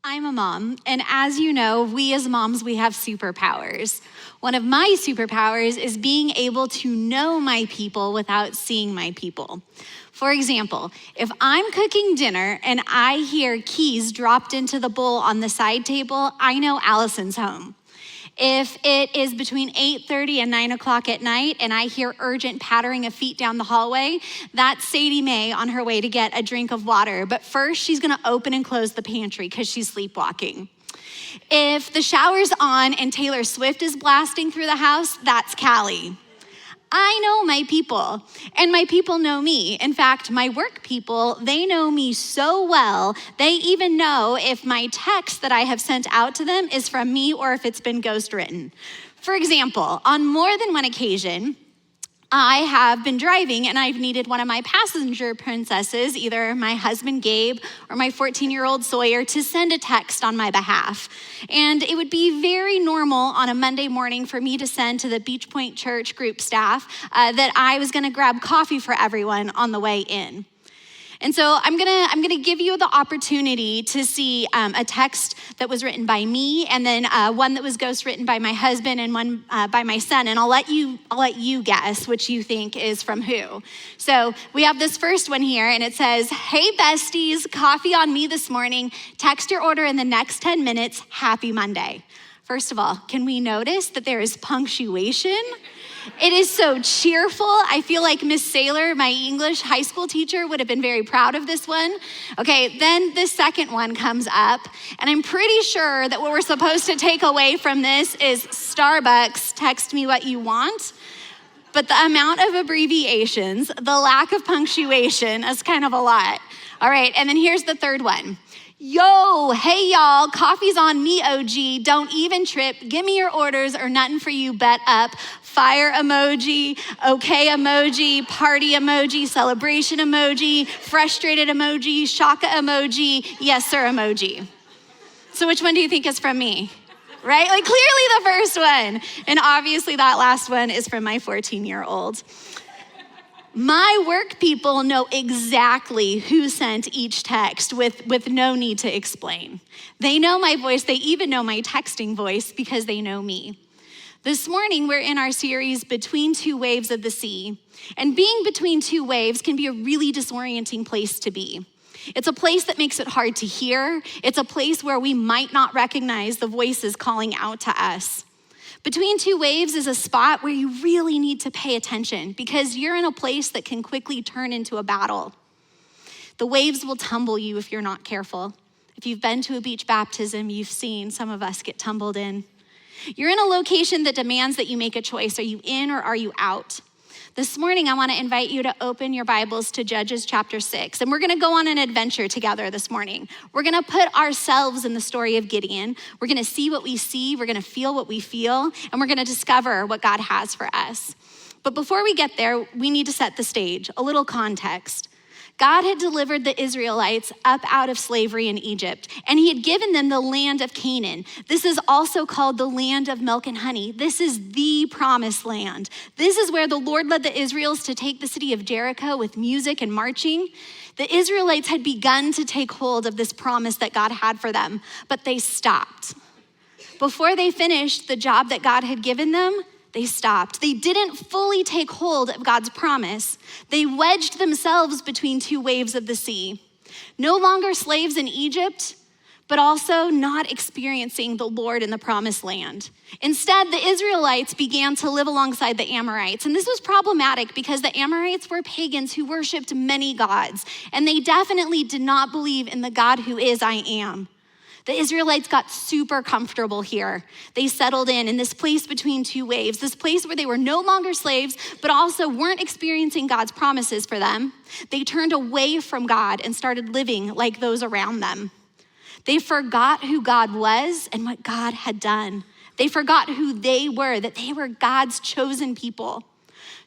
I'm a mom, and as you know, we as moms, we have superpowers. One of my superpowers is being able to know my people without seeing my people. For example, if I'm cooking dinner and I hear keys dropped into the bowl on the side table, I know Allison's home. If it is between 8:30 and 9 o'clock at night and I hear urgent pattering of feet down the hallway, that's Sadie Mae on her way to get a drink of water. But first, she's gonna open and close the pantry because she's sleepwalking. If the shower's on and Taylor Swift is blasting through the house, that's Callie. I know my people, and my people know me. In fact, my work people, they know me so well, they even know if my text that I have sent out to them is from me or if it's been ghostwritten. For example, on more than one occasion, I have been driving and I've needed one of my passenger princesses, either my husband Gabe or my 14-year-old Sawyer, to send a text on my behalf. And it would be very normal on a Monday morning for me to send to the Beachpoint church group staff that I was gonna grab coffee for everyone on the way in. And so I'm gonna give you the opportunity to see a text that was written by me, and then one that was ghostwritten by my husband, and one by my son. And I'll let you guess which you think is from who. So we have this first one here, and it says, "Hey besties, coffee on me this morning. Text your order in the next 10 minutes. Happy Monday." First of all, can we notice that there is punctuation? It is so cheerful. I feel like Miss Saylor, my English high school teacher, would have been very proud of this one. Okay, then the second one comes up, and I'm pretty sure that what we're supposed to take away from this is Starbucks, text me what you want. But the amount of abbreviations, the lack of punctuation is kind of a lot. All right, and then here's the third one. "Yo, hey y'all, coffee's on me, OG. Don't even trip. Give me your orders or nothing for you, bet up." Fire emoji, okay emoji, party emoji, celebration emoji, frustrated emoji, shaka emoji, yes sir emoji. So which one do you think is from me? Right? Like clearly the first one. And obviously that last one is from my 14-year-old. My work people know exactly who sent each text with no need to explain. They know my voice, they even know my texting voice because they know me. This morning, we're in our series, Between Two Waves of the Sea. And being between two waves can be a really disorienting place to be. It's a place that makes it hard to hear. It's a place where we might not recognize the voices calling out to us. Between two waves is a spot where you really need to pay attention because you're in a place that can quickly turn into a battle. The waves will tumble you if you're not careful. If you've been to a beach baptism, you've seen some of us get tumbled in. You're in a location that demands that you make a choice. Are you in or are you out? This morning, I want to invite you to open your Bibles to Judges chapter 6, and we're going to go on an adventure together this morning. We're going to put ourselves in the story of Gideon. We're going to see what we see, we're going to feel what we feel, and we're going to discover what God has for us. But before we get there, we need to set the stage, a little context. God had delivered the Israelites up out of slavery in Egypt, and he had given them the land of Canaan. This is also called the land of milk and honey. This is the promised land. This is where the Lord led the Israelites to take the city of Jericho with music and marching. The Israelites had begun to take hold of this promise that God had for them, but they stopped. Before they finished the job that God had given them, they stopped. They didn't fully take hold of God's promise. They wedged themselves between two waves of the sea. No longer slaves in Egypt, but also not experiencing the Lord in the promised land. Instead, the Israelites began to live alongside the Amorites. And this was problematic because the Amorites were pagans who worshiped many gods. And they definitely did not believe in the God who is I am. The Israelites got super comfortable here. They settled in this place between two waves, this place where they were no longer slaves, but also weren't experiencing God's promises for them. They turned away from God and started living like those around them. They forgot who God was and what God had done. They forgot who they were, that they were God's chosen people.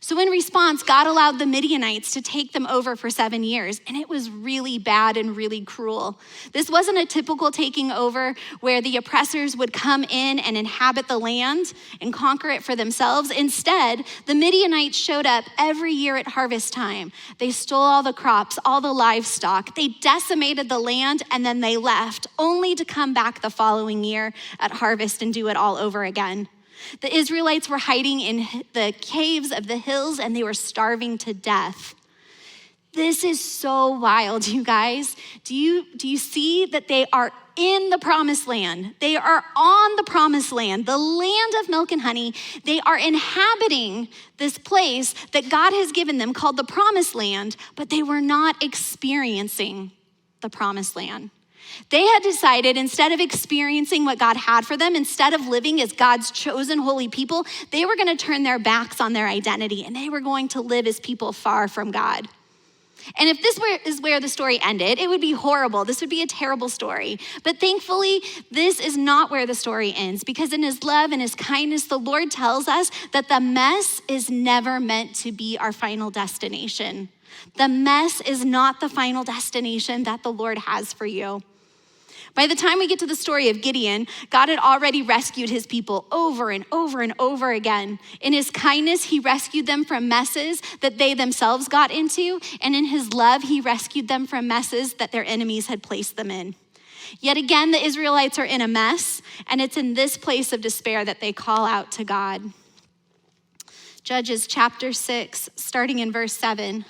So in response, God allowed the Midianites to take them over for 7 years, and it was really bad and really cruel. This wasn't a typical taking over where the oppressors would come in and inhabit the land and conquer it for themselves. Instead, the Midianites showed up every year at harvest time. They stole all the crops, all the livestock. They decimated the land, and then they left, only to come back the following year at harvest and do it all over again. The Israelites were hiding in the caves of the hills, and they were starving to death. This is so wild, you guys. Do you see that they are in the promised land? They are on the promised land, the land of milk and honey. They are inhabiting this place that God has given them called the promised land, but they were not experiencing the promised land. They had decided, instead of experiencing what God had for them, instead of living as God's chosen holy people, they were going to turn their backs on their identity, and they were going to live as people far from God. And if this is where the story ended, it would be horrible. This would be a terrible story. But thankfully, this is not where the story ends, because in his love and his kindness, the Lord tells us that the mess is never meant to be our final destination. The mess is not the final destination that the Lord has for you. By the time we get to the story of Gideon, God had already rescued his people over and over and over again. In his kindness, he rescued them from messes that they themselves got into, and in his love, he rescued them from messes that their enemies had placed them in. Yet again, the Israelites are in a mess, and it's in this place of despair that they call out to God. Judges chapter 6, starting in verse 7.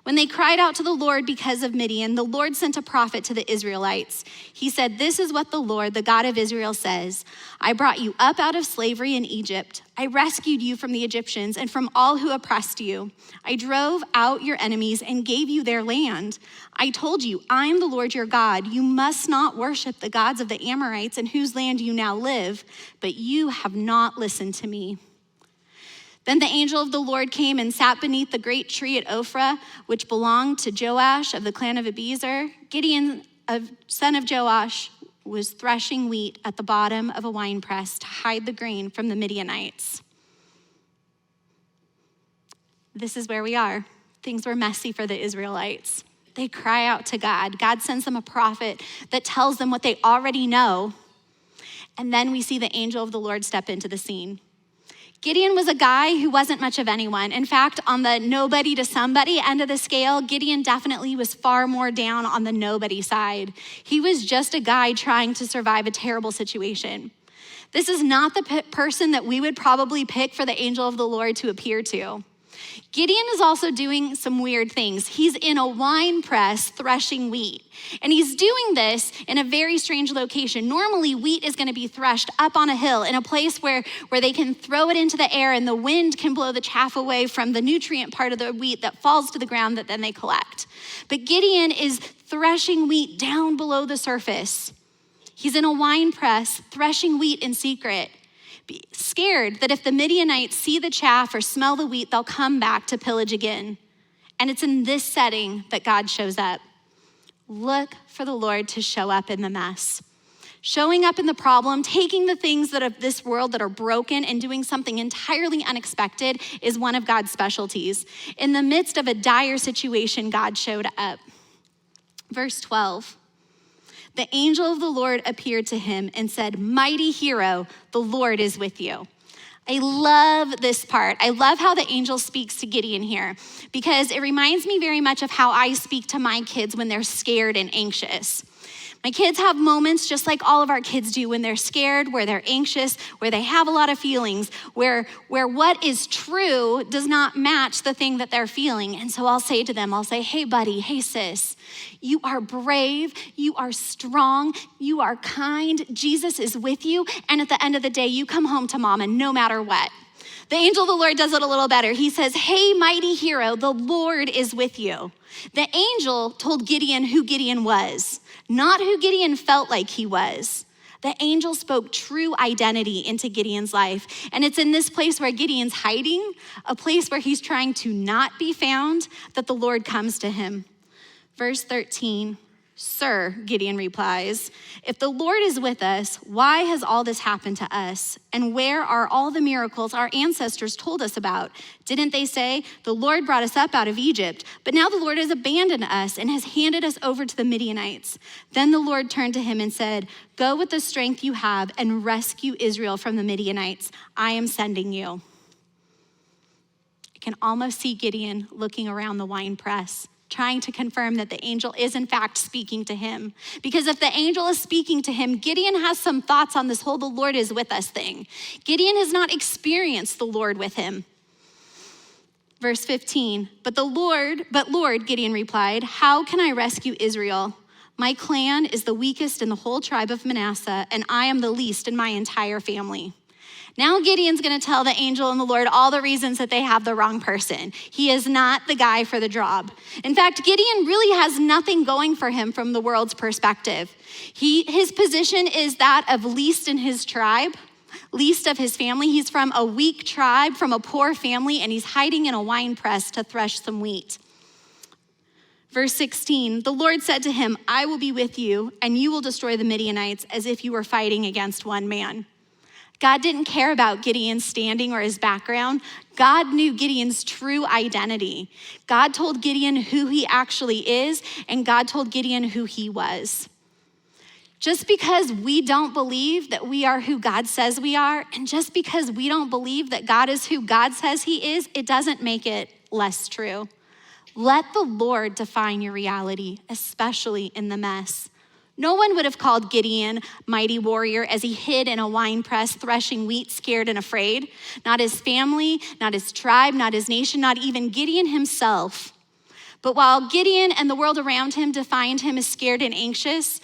When they cried out to the Lord because of Midian, the Lord sent a prophet to the Israelites. He said, "This is what the Lord, the God of Israel, says. I brought you up out of slavery in Egypt. I rescued you from the Egyptians and from all who oppressed you. I drove out your enemies and gave you their land. I told you, I'm the Lord your God. You must not worship the gods of the Amorites in whose land you now live, but you have not listened to me." Then the angel of the Lord came and sat beneath the great tree at Ophrah, which belonged to Joash of the clan of Abiezer. Gideon, son of Joash, was threshing wheat at the bottom of a winepress to hide the grain from the Midianites. This is where we are. Things were messy for the Israelites. They cry out to God. God sends them a prophet that tells them what they already know. And then we see the angel of the Lord step into the scene. Gideon was a guy who wasn't much of anyone. In fact, on the nobody to somebody end of the scale, Gideon definitely was far more down on the nobody side. He was just a guy trying to survive a terrible situation. This is not the person that we would probably pick for the angel of the Lord to appear to. Gideon is also doing some weird things. He's in a wine press threshing wheat. And he's doing this in a very strange location. Normally, wheat is going to be threshed up on a hill in a place where they can throw it into the air and the wind can blow the chaff away from the nutrient part of the wheat that falls to the ground that then they collect. But Gideon is threshing wheat down below the surface. He's in a wine press threshing wheat in secret, scared that if the Midianites see the chaff or smell the wheat, they'll come back to pillage again. And it's in this setting that God shows up. Look for the Lord to show up in the mess. Showing up in the problem, taking the things that of this world that are broken and doing something entirely unexpected is one of God's specialties. In the midst of a dire situation, God showed up. Verse 12. The angel of the Lord appeared to him and said, "Mighty hero, the Lord is with you." I love this part. I love how the angel speaks to Gideon here because it reminds me very much of how I speak to my kids when they're scared and anxious. My kids have moments just like all of our kids do when they're scared, where they're anxious, where they have a lot of feelings, where what is true does not match the thing that they're feeling. And so I'll say to them, hey buddy, hey sis, you are brave, you are strong, you are kind, Jesus is with you. And at the end of the day, you come home to mama no matter what. The angel of the Lord does it a little better. He says, "Hey, mighty hero, the Lord is with you." The angel told Gideon who Gideon was, not who Gideon felt like he was. The angel spoke true identity into Gideon's life. And it's in this place where Gideon's hiding, a place where he's trying to not be found, that the Lord comes to him. Verse 13, "Sir," Gideon replies, "if the Lord is with us, why has all this happened to us? And where are all the miracles our ancestors told us about? Didn't they say, 'The Lord brought us up out of Egypt'? But now the Lord has abandoned us and has handed us over to the Midianites." Then the Lord turned to him and said, "Go with the strength you have and rescue Israel from the Midianites. I am sending you." I can almost see Gideon looking around the wine press, trying to confirm that the angel is in fact speaking to him. Because if the angel is speaking to him, Gideon has some thoughts on this whole "the Lord is with us" thing. Gideon has not experienced the Lord with him. Verse 15, But Lord, Gideon replied, "How can I rescue Israel? My clan is the weakest in the whole tribe of Manasseh, and I am the least in my entire family." Now Gideon's gonna tell the angel and the Lord all the reasons that they have the wrong person. He is not the guy for the job. In fact, Gideon really has nothing going for him from the world's perspective. His position is that of least in his tribe, least of his family. He's from a weak tribe, from a poor family, and he's hiding in a wine press to thresh some wheat. Verse 16, the Lord said to him, "I will be with you, and you will destroy the Midianites as if you were fighting against one man." God didn't care about Gideon's standing or his background. God knew Gideon's true identity. God told Gideon who he actually is, and God told Gideon who he was. Just because we don't believe that we are who God says we are, and just because we don't believe that God is who God says he is, it doesn't make it less true. Let the Lord define your reality, especially in the mess. No one would have called Gideon mighty warrior as he hid in a wine press threshing wheat, scared and afraid. Not his family, not his tribe, not his nation, not even Gideon himself. But while Gideon and the world around him defined him as scared and anxious,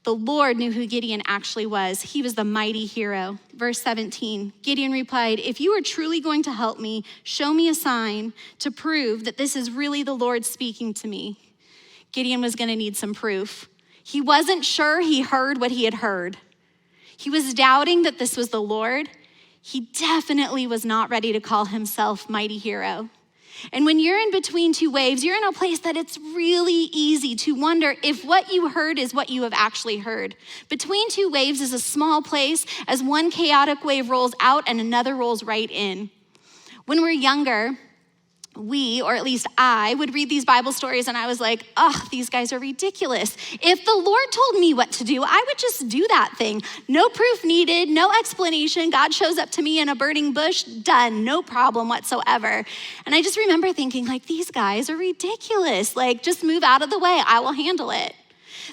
the Lord knew who Gideon actually was. He was the mighty hero. Verse 17, Gideon replied, "If you are truly going to help me, show me a sign to prove that this is really the Lord speaking to me." Gideon was gonna need some proof. He wasn't sure he heard what he had heard. He was doubting that this was the Lord. He definitely was not ready to call himself mighty hero. And when you're in between two waves, you're in a place that it's really easy to wonder if what you heard is what you have actually heard. Between two waves is a small place as one chaotic wave rolls out and another rolls right in. When we're younger, we, or at least I, would read these Bible stories and I was like, oh, these guys are ridiculous. If the Lord told me what to do, I would just do that thing. No proof needed, no explanation. God shows up to me in a burning bush, done, no problem whatsoever. And I just remember thinking, like, these guys are ridiculous. Like, just move out of the way, I will handle it.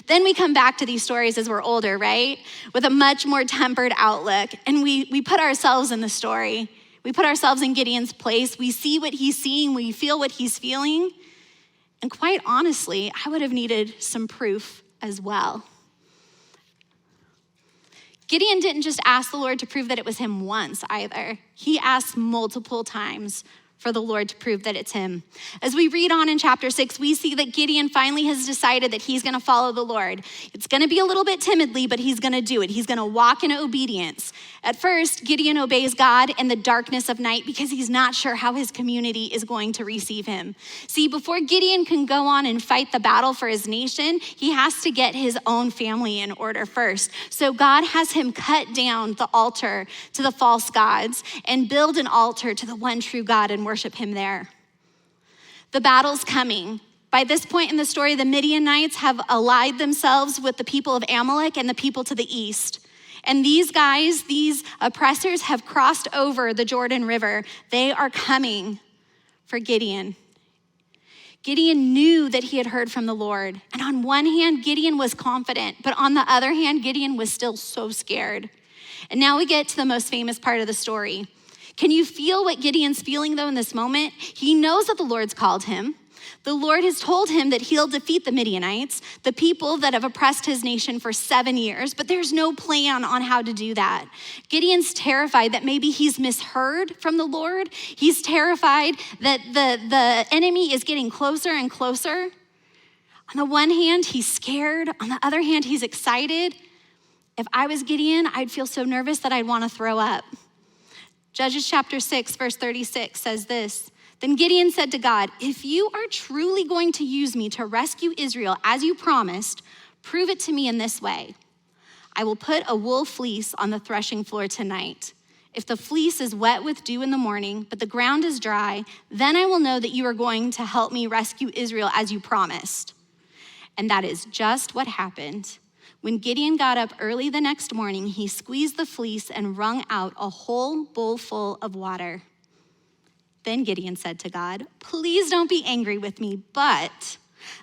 Then we come back to these stories as we're older, right? With a much more tempered outlook. And we put ourselves in the story. We put ourselves in Gideon's place. We see what he's seeing. We feel what he's feeling. And quite honestly, I would have needed some proof as well. Gideon didn't just ask the Lord to prove that it was him once either. He asked multiple times for the Lord to prove that it's him. As we read on in chapter 6, we see that Gideon finally has decided that he's gonna follow the Lord. It's gonna be a little bit timidly, but he's gonna do it. He's gonna walk in obedience. At first, Gideon obeys God in the darkness of night because he's not sure how his community is going to receive him. See, before Gideon can go on and fight the battle for his nation, he has to get his own family in order first. So God has him cut down the altar to the false gods and build an altar to the one true God and worship him there. The battle's coming. By this point in the story, the Midianites have allied themselves with the people of Amalek and the people to the east. And these guys, these oppressors, have crossed over the Jordan River. They are coming for Gideon. Gideon knew that he had heard from the Lord. And on one hand, Gideon was confident, but on the other hand, Gideon was still so scared. And now we get to the most famous part of the story. Can you feel what Gideon's feeling though in this moment? He knows that the Lord's called him. The Lord has told him that he'll defeat the Midianites, the people that have oppressed his nation for 7 years, but there's no plan on how to do that. Gideon's terrified that maybe he's misheard from the Lord. He's terrified that the enemy is getting closer and closer. On the one hand, he's scared. On the other hand, he's excited. If I was Gideon, I'd feel so nervous that I'd want to throw up. Judges chapter 6, verse 36 says this, "Then Gideon said to God, if you are truly going to use me to rescue Israel as you promised, Prove it to me in this way. I will put a wool fleece on the threshing floor tonight. If the fleece is wet with dew in the morning, but the ground is dry, then I will know that you are going to help me rescue Israel as you promised. And that is just what happened. When Gideon got up early the next morning, he squeezed the fleece and wrung out a whole bowl full of water. Then Gideon said to God, please don't be angry with me, but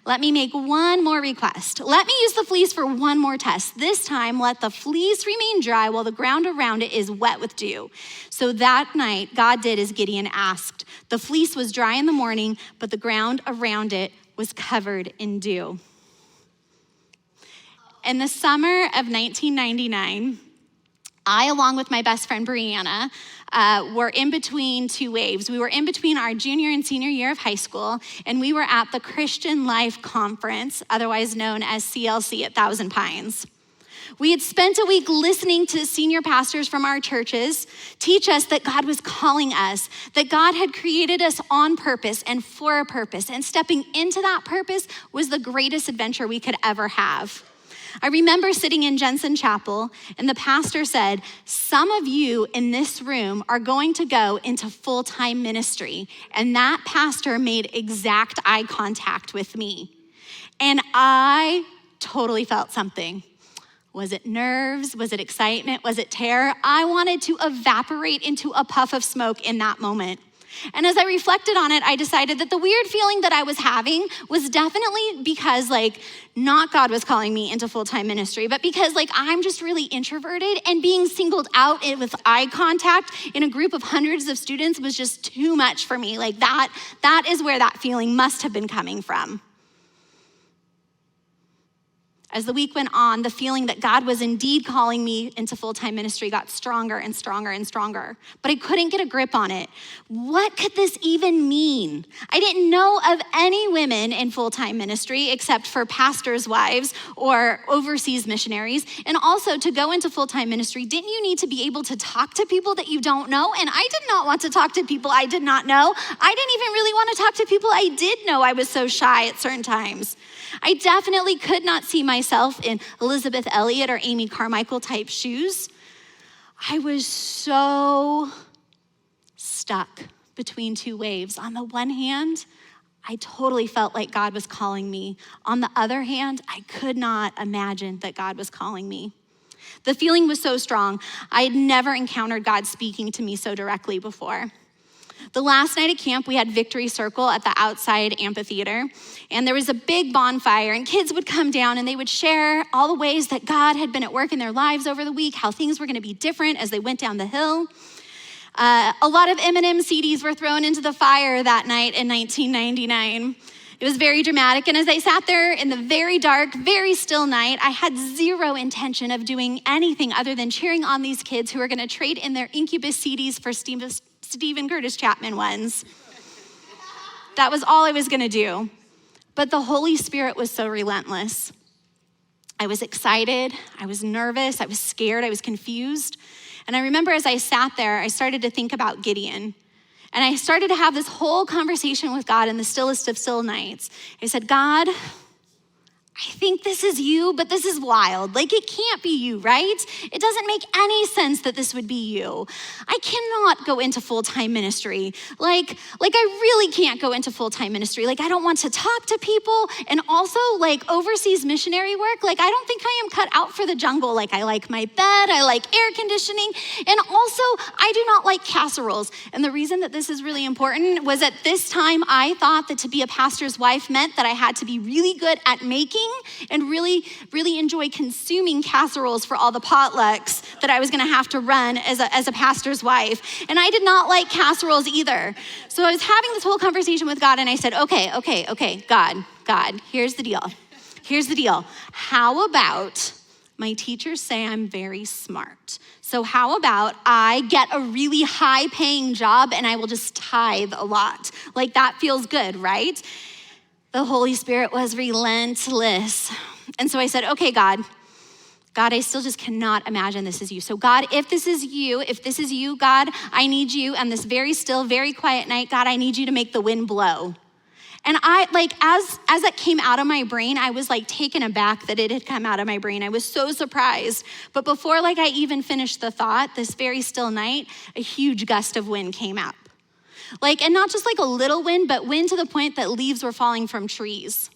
let me make one more request. Let me use the fleece for one more test. This time, let the fleece remain dry while the ground around it is wet with dew. So that night, God did as Gideon asked. The fleece was dry in the morning, but the ground around it was covered in dew. In the summer of 1999, I, along with my best friend Brianna, were in between two waves. We were in between our junior and senior year of high school, and we were at the Christian Life Conference, otherwise known as CLC at Thousand Pines. We had spent a week listening to senior pastors from our churches teach us that God was calling us, that God had created us on purpose and for a purpose, and stepping into that purpose was the greatest adventure we could ever have. I remember sitting in Jensen Chapel, and the pastor said, some of you in this room are going to go into full-time ministry. And that pastor made exact eye contact with me. And I totally felt something. Was it nerves? Was it excitement? Was it terror? I wanted to evaporate into a puff of smoke in that moment. And as I reflected on it, I decided that the weird feeling that I was having was definitely because not God was calling me into full-time ministry, but because I'm just really introverted, and being singled out with eye contact in a group of hundreds of students was just too much for me. That is where that feeling must have been coming from. As the week went on, the feeling that God was indeed calling me into full-time ministry got stronger and stronger and stronger, but I couldn't get a grip on it. What could this even mean? I didn't know of any women in full-time ministry except for pastors' wives or overseas missionaries. And also, to go into full-time ministry, didn't you need to be able to talk to people that you don't know? And I did not want to talk to people I did not know. I didn't even really want to talk to people I did know. I was so shy at certain times. I definitely could not see myself in Elizabeth Elliot or Amy Carmichael type shoes. I was so stuck between two waves. On the one hand, I totally felt like God was calling me. On the other hand, I could not imagine that God was calling me. The feeling was so strong. I had never encountered God speaking to me so directly before. The last night at camp, we had Victory Circle at the outside amphitheater, and there was a big bonfire, and kids would come down and they would share all the ways that God had been at work in their lives over the week, how things were gonna be different as they went down the hill. A lot of Eminem CDs were thrown into the fire that night in 1999. It was very dramatic, and as I sat there in the very dark, very still night, I had zero intention of doing anything other than cheering on these kids who were gonna trade in their Incubus CDs for Stephen Curtis Chapman ones. That was all I was gonna do. But the Holy Spirit was so relentless. I was excited, I was nervous, I was scared, I was confused. And I remember as I sat there, I started to think about Gideon. And I started to have this whole conversation with God in the stillest of still nights. I said, God, I think this is you, but this is wild. It can't be you, right? It doesn't make any sense that this would be you. I cannot go into full-time ministry. I really can't go into full-time ministry. I don't want to talk to people. And also, overseas missionary work, I don't think I am cut out for the jungle. I like my bed, I like air conditioning. And also, I do not like casseroles. And the reason that this is really important was at this time, I thought that to be a pastor's wife meant that I had to be really good at making and really, really enjoy consuming casseroles for all the potlucks that I was gonna have to run as a pastor's wife. And I did not like casseroles either. So I was having this whole conversation with God, and I said, okay, God, here's the deal. How about my teachers say I'm very smart? So how about I get a really high-paying job and I will just tithe a lot? That feels good, right? The Holy Spirit was relentless. And so I said, okay, God, I still just cannot imagine this is you. So God, if this is you, God, I need you on this very still, very quiet night, God, I need you to make the wind blow. And I, like, as it came out of my brain, I was like taken aback that it had come out of my brain. I was so surprised. But before like I even finished the thought, this very still night, a huge gust of wind came up. Like, and not just like a little wind, but wind to the point that leaves were falling from trees.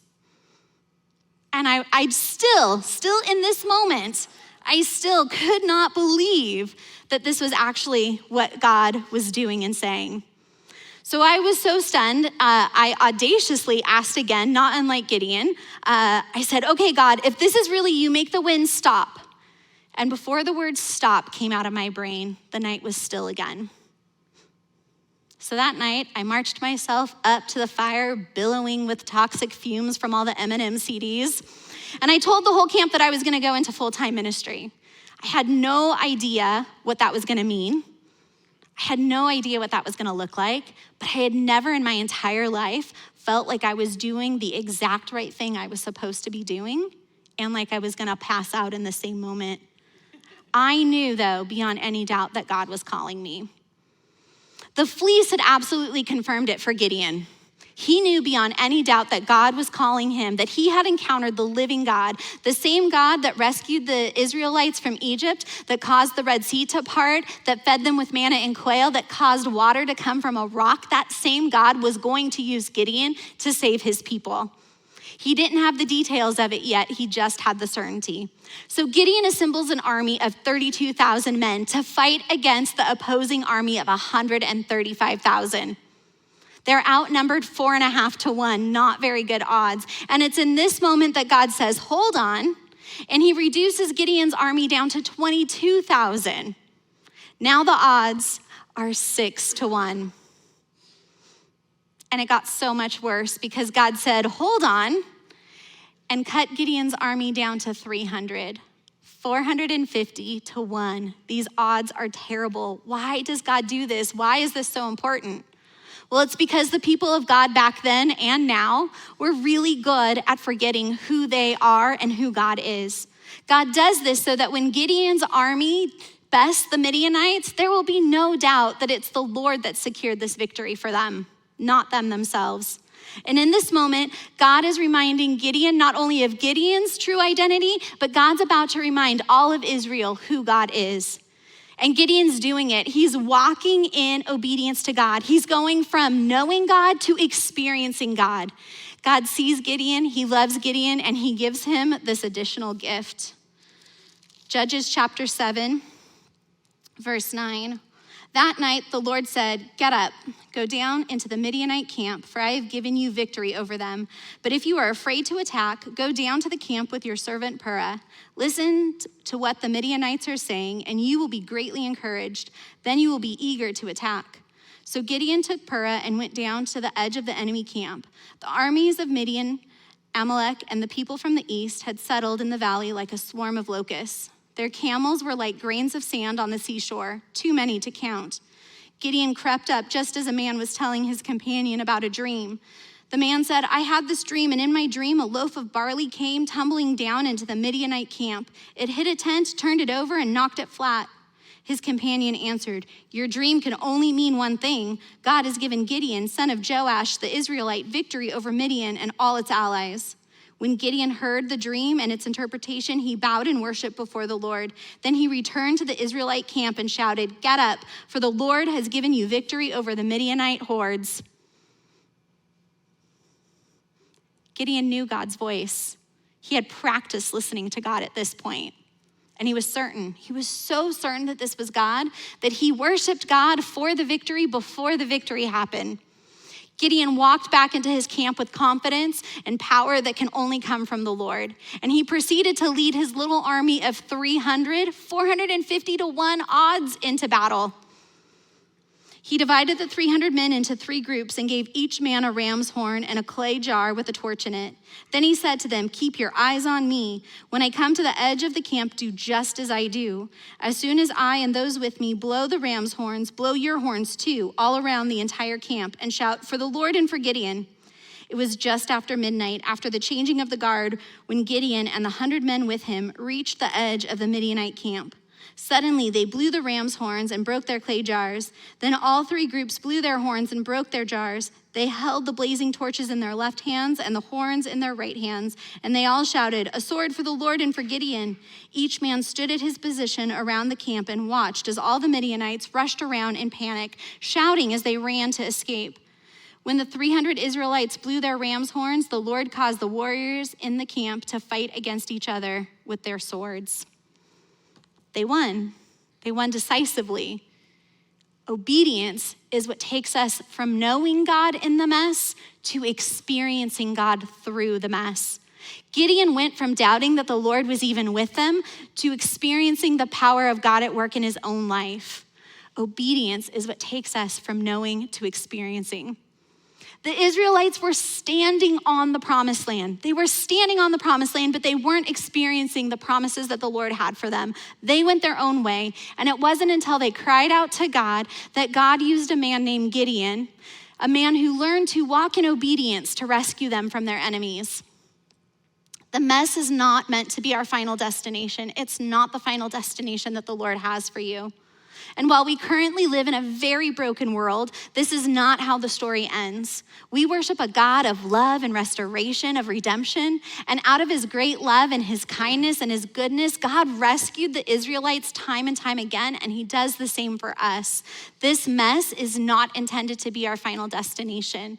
And I still in this moment, I still could not believe that this was actually what God was doing and saying. So I was so stunned, I audaciously asked again, not unlike Gideon. I said, okay, God, if this is really you, make the wind stop. And before the word stop came out of my brain, the night was still again. So that night, I marched myself up to the fire, billowing with toxic fumes from all the M&M CDs. And I told the whole camp that I was gonna go into full-time ministry. I had no idea what that was gonna mean. I had no idea what that was gonna look like, but I had never in my entire life felt like I was doing the exact right thing I was supposed to be doing and like I was gonna pass out in the same moment. I knew, though, beyond any doubt that God was calling me. The fleece had absolutely confirmed it for Gideon. He knew beyond any doubt that God was calling him, that he had encountered the living God, the same God that rescued the Israelites from Egypt, that caused the Red Sea to part, that fed them with manna and quail, that caused water to come from a rock. That same God was going to use Gideon to save his people. He didn't have the details of it yet, he just had the certainty. So Gideon assembles an army of 32,000 men to fight against the opposing army of 135,000. They're outnumbered 4.5 to 1, not very good odds. And it's in this moment that God says, hold on, and he reduces Gideon's army down to 22,000. Now the odds are 6 to 1. And it got so much worse because God said, hold on, and cut Gideon's army down to 300, 450 to 1. These odds are terrible. Why does God do this? Why is this so important? Well, it's because the people of God back then and now were really good at forgetting who they are and who God is. God does this so that when Gideon's army bests the Midianites, there will be no doubt that it's the Lord that secured this victory for them, not them themselves. And in this moment, God is reminding Gideon not only of Gideon's true identity, but God's about to remind all of Israel who God is. And Gideon's doing it. He's walking in obedience to God. He's going from knowing God to experiencing God. God sees Gideon, he loves Gideon, and he gives him this additional gift. Judges chapter 7, verse 9. That night, the Lord said, get up, go down into the Midianite camp, for I have given you victory over them. But if you are afraid to attack, go down to the camp with your servant Purah. Listen to what the Midianites are saying, and you will be greatly encouraged. Then you will be eager to attack. So Gideon took Purah and went down to the edge of the enemy camp. The armies of Midian, Amalek, and the people from the east had settled in the valley like a swarm of locusts. Their camels were like grains of sand on the seashore, too many to count. Gideon crept up just as a man was telling his companion about a dream. The man said, I had this dream, and in my dream, a loaf of barley came tumbling down into the Midianite camp. It hit a tent, turned it over, and knocked it flat. His companion answered, your dream can only mean one thing. God has given Gideon, son of Joash, the Israelite, victory over Midian and all its allies. When Gideon heard the dream and its interpretation, he bowed in worship before the Lord. Then he returned to the Israelite camp and shouted, get up, for the Lord has given you victory over the Midianite hordes. Gideon knew God's voice. He had practiced listening to God at this point. And he was certain. He was so certain that this was God that he worshiped God for the victory before the victory happened. Gideon walked back into his camp with confidence and power that can only come from the Lord. And he proceeded to lead his little army of 300, 450 to 1 odds into battle. He divided the 300 men into 3 groups and gave each man a ram's horn and a clay jar with a torch in it. Then he said to them, keep your eyes on me. When I come to the edge of the camp, do just as I do. As soon as I and those with me blow the ram's horns, blow your horns too, all around the entire camp, and shout, for the Lord and for Gideon. It was just after midnight, after the changing of the guard, when Gideon and the 100 men with him reached the edge of the Midianite camp. Suddenly, they blew the ram's horns and broke their clay jars. Then all 3 groups blew their horns and broke their jars. They held the blazing torches in their left hands and the horns in their right hands, and they all shouted, "A sword for the Lord and for Gideon." Each man stood at his position around the camp and watched as all the Midianites rushed around in panic, shouting as they ran to escape. When the 300 Israelites blew their ram's horns, the Lord caused the warriors in the camp to fight against each other with their swords. They won. They won decisively. Obedience is what takes us from knowing God in the mess to experiencing God through the mess. Gideon went from doubting that the Lord was even with them to experiencing the power of God at work in his own life. Obedience is what takes us from knowing to experiencing. The Israelites were standing on the promised land. They were standing on the promised land, but they weren't experiencing the promises that the Lord had for them. They went their own way, and it wasn't until they cried out to God that God used a man named Gideon, a man who learned to walk in obedience to rescue them from their enemies. The mess is not meant to be our final destination. It's not the final destination that the Lord has for you. And while we currently live in a very broken world, this is not how the story ends. We worship a God of love and restoration, of redemption. And out of his great love and his kindness and his goodness, God rescued the Israelites time and time again, and he does the same for us. This mess is not intended to be our final destination.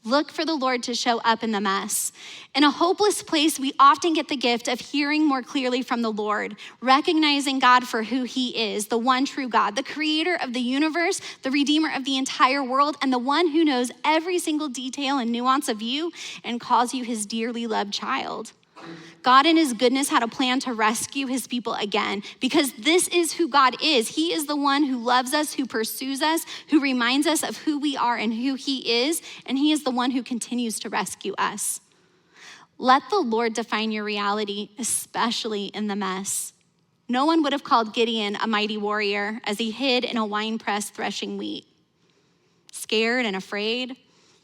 Look for the Lord to show up in the mess. In a hopeless place, we often get the gift of hearing more clearly from the Lord, recognizing God for who he is, the one true God, the creator of the universe, the redeemer of the entire world, and the one who knows every single detail and nuance of you and calls you his dearly loved child. God in his goodness had a plan to rescue his people again, because this is who God is. He is the one who loves us, who pursues us, who reminds us of who we are and who he is, and he is the one who continues to rescue us. Let the Lord define your reality, especially in the mess. No one would have called Gideon a mighty warrior as he hid in a wine press threshing wheat. Scared and afraid,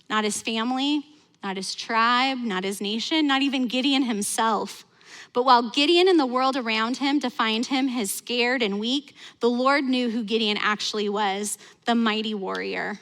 not his family, not his tribe, not his nation, not even Gideon himself. But while Gideon and the world around him defined him as scared and weak, the Lord knew who Gideon actually was, the mighty warrior.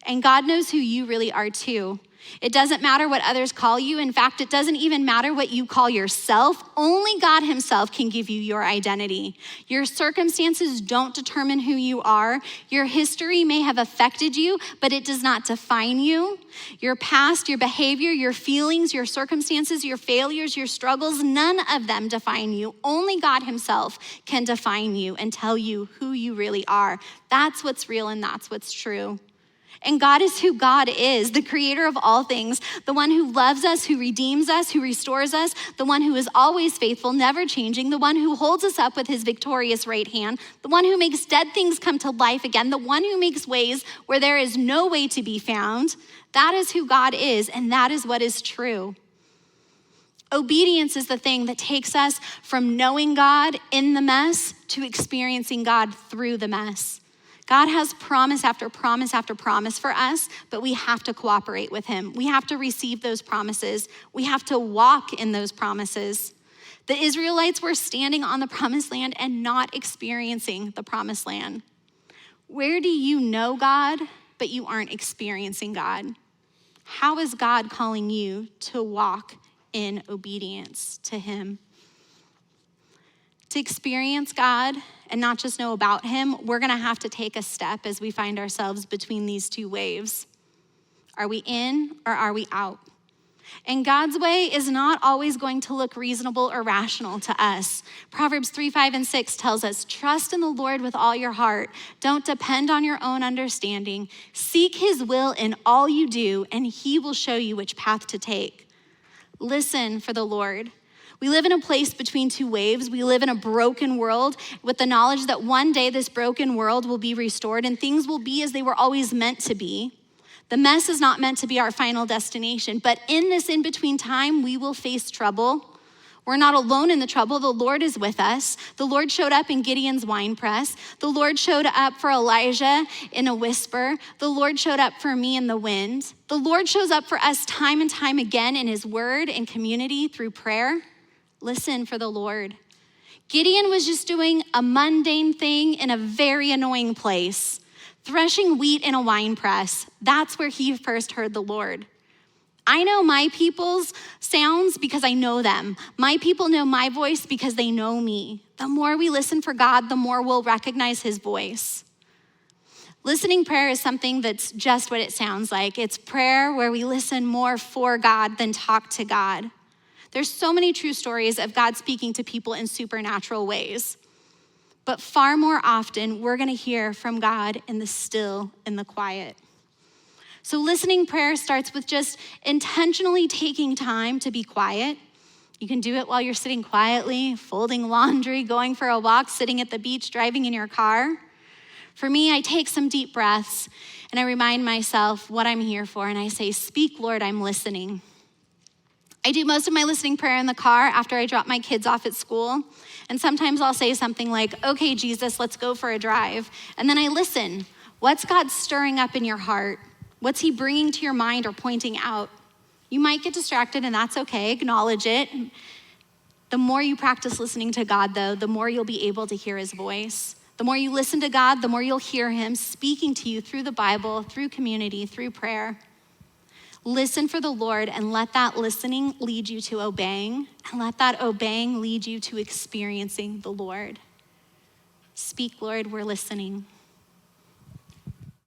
And God knows who you really are too. It doesn't matter what others call you. In fact, it doesn't even matter what you call yourself. Only God himself can give you your identity. Your circumstances don't determine who you are. Your history may have affected you, but it does not define you. Your past, your behavior, your feelings, your circumstances, your failures, your struggles, none of them define you. Only God himself can define you and tell you who you really are. That's what's real and that's what's true. And God is who God is, the creator of all things, the one who loves us, who redeems us, who restores us, the one who is always faithful, never changing, the one who holds us up with his victorious right hand, the one who makes dead things come to life again, the one who makes ways where there is no way to be found. That is who God is, and that is what is true. Obedience is the thing that takes us from knowing God in the mess to experiencing God through the mess. God has promise after promise after promise for us, but we have to cooperate with him. We have to receive those promises. We have to walk in those promises. The Israelites were standing on the promised land and not experiencing the promised land. Where do you know God, but you aren't experiencing God? How is God calling you to walk in obedience to him? To experience God and not just know about him, we're gonna have to take a step as we find ourselves between these two waves. Are we in or are we out? And God's way is not always going to look reasonable or rational to us. Proverbs 3:5-6 tells us, trust in the Lord with all your heart. Don't depend on your own understanding. Seek his will in all you do, and he will show you which path to take. Listen for the Lord. We live in a place between two waves. We live in a broken world with the knowledge that one day this broken world will be restored and things will be as they were always meant to be. The mess is not meant to be our final destination, but in this in-between time, we will face trouble. We're not alone in the trouble. The Lord is with us. The Lord showed up in Gideon's wine press. The Lord showed up for Elijah in a whisper. The Lord showed up for me in the wind. The Lord shows up for us time and time again in his word and community through prayer. Listen for the Lord. Gideon was just doing a mundane thing in a very annoying place. Threshing wheat in a wine press, that's where he first heard the Lord. I know my people's sounds because I know them. My people know my voice because they know me. The more we listen for God, the more we'll recognize his voice. Listening prayer is something that's just what it sounds like. It's prayer where we listen more for God than talk to God. There's so many true stories of God speaking to people in supernatural ways. But far more often, we're gonna hear from God in the still, in the quiet. So listening prayer starts with just intentionally taking time to be quiet. You can do it while you're sitting quietly, folding laundry, going for a walk, sitting at the beach, driving in your car. For me, I take some deep breaths and I remind myself what I'm here for, and I say, "Speak, Lord, I'm listening." I do most of my listening prayer in the car after I drop my kids off at school. And sometimes I'll say something like, "Okay, Jesus, let's go for a drive." And then I listen. What's God stirring up in your heart? What's he bringing to your mind or pointing out? You might get distracted, and that's okay. Acknowledge it. The more you practice listening to God, though, the more you'll be able to hear his voice. The more you listen to God, the more you'll hear him speaking to you through the Bible, through community, through prayer. Listen for the Lord and let that listening lead you to obeying, and let that obeying lead you to experiencing the Lord. Speak, Lord, we're listening.